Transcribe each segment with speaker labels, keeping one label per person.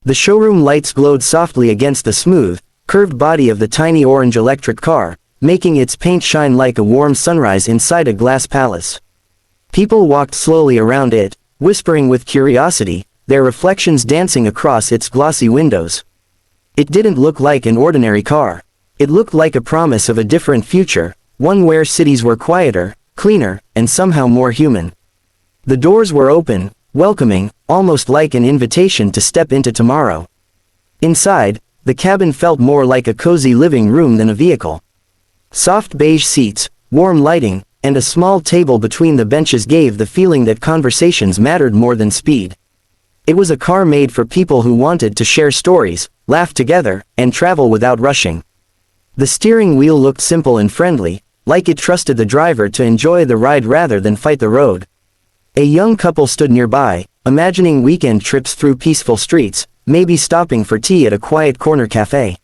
Speaker 1: The showroom lights glowed softly against the smooth, curved body of the tiny orange electric car, making its paint shine like a warm sunrise inside a glass palace. People walked slowly around it, whispering with curiosity, their reflections dancing across its glossy windows. It didn't look like an ordinary car. It looked like a promise of a different future, one where cities were quieter, cleaner, and somehow more human. The doors were open, welcoming, almost like an invitation to step into tomorrow. Inside, the cabin felt more like a cozy living room than a vehicle. Soft beige seats, warm lighting, and a small table between the benches gave the feeling that conversations mattered more than speed. It was a car made for people who wanted to share stories, laugh together, and travel without rushing. The steering wheel looked simple and friendly, like it trusted the driver to enjoy the ride rather than fight the road. A young couple stood nearby, imagining weekend trips through peaceful streets, maybe stopping for tea at a quiet corner cafe.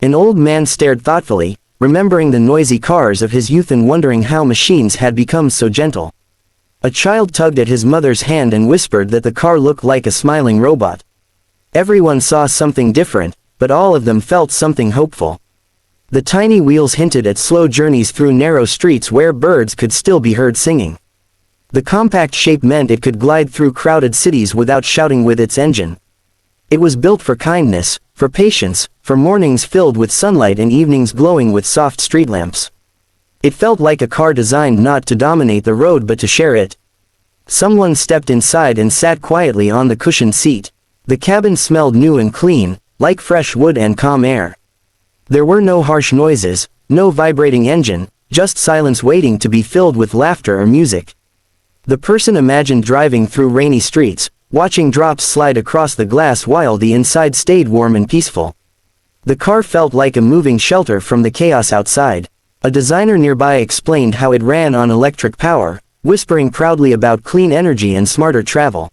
Speaker 1: An old man stared thoughtfully, remembering the noisy cars of his youth and wondering how machines had become so gentle. A child tugged at his mother's hand and whispered that the car looked like a smiling robot. Everyone saw something different, but all of them felt something hopeful. The tiny wheels hinted at slow journeys through narrow streets where birds could still be heard singing. The compact shape meant it could glide through crowded cities without shouting with its engine. It was built for kindness, for patience, for mornings filled with sunlight and evenings glowing with soft street lamps. It felt like a car designed not to dominate the road but to share it. Someone stepped inside and sat quietly on the cushioned seat. The cabin smelled new and clean, like fresh wood and calm air. There were no harsh noises, no vibrating engine, just silence waiting to be filled with laughter or music. The person imagined driving through rainy streets, watching drops slide across the glass while the inside stayed warm and peaceful. The car felt like a moving shelter from the chaos outside. A designer nearby explained how it ran on electric power, whispering proudly about clean energy and smarter travel.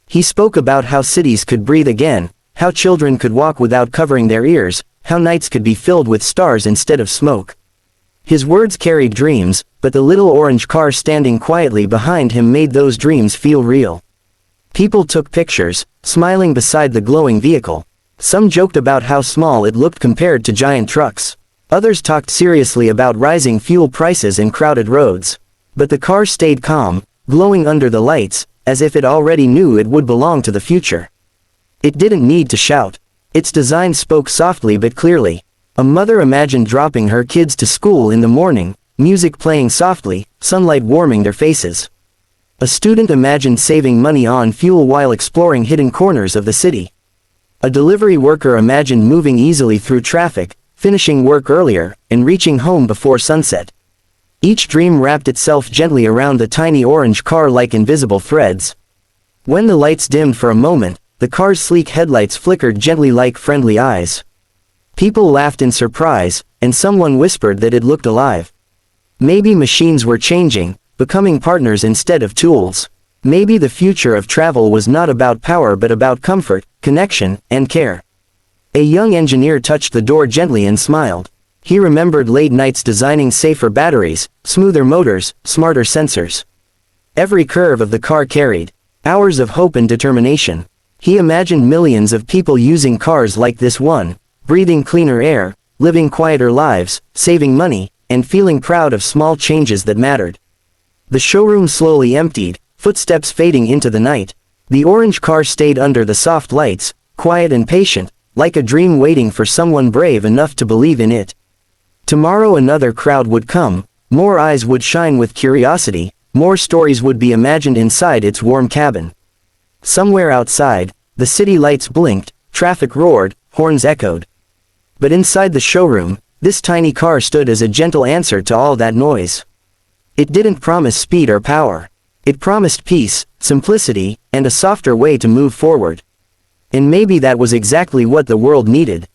Speaker 1: He spoke about how cities could breathe again, how children could walk without covering their ears, how nights could be filled with stars instead of smoke. His words carried dreams, but the little orange car standing quietly behind him made those dreams feel real. People took pictures, smiling beside the glowing vehicle. Some joked about how small it looked compared to giant trucks. Others talked seriously about rising fuel prices and crowded roads. But the car stayed calm, glowing under the lights, as if it already knew it would belong to the future. It didn't need to shout. Its design spoke softly but clearly. A mother imagined dropping her kids to school in the morning, music playing softly, sunlight warming their faces. A student imagined saving money on fuel while exploring hidden corners of the city. A delivery worker imagined moving easily through traffic, finishing work earlier, and reaching home before sunset. Each dream wrapped itself gently around the tiny orange car like invisible threads. When the lights dimmed for a moment, the car's sleek headlights flickered gently like friendly eyes. People laughed in surprise, and someone whispered that it looked alive. Maybe machines were changing, becoming partners instead of tools. Maybe the future of travel was not about power but about comfort, connection, and care. A young engineer touched the door gently and smiled. He remembered late nights designing safer batteries, smoother motors, smarter sensors. Every curve of the car carried hours of hope and determination. He imagined millions of people using cars like this one, breathing cleaner air, living quieter lives, saving money, and feeling proud of small changes that mattered. The showroom slowly emptied, footsteps fading into the night. The orange car stayed under the soft lights, quiet and patient, like a dream waiting for someone brave enough to believe in it. Tomorrow another crowd would come, more eyes would shine with curiosity, more stories would be imagined inside its warm cabin. Somewhere outside, the city lights blinked, traffic roared, horns echoed. But inside the showroom, this tiny car stood as a gentle answer to all that noise. It didn't promise speed or power. It promised peace, simplicity, and a softer way to move forward. And maybe that was exactly what the world needed.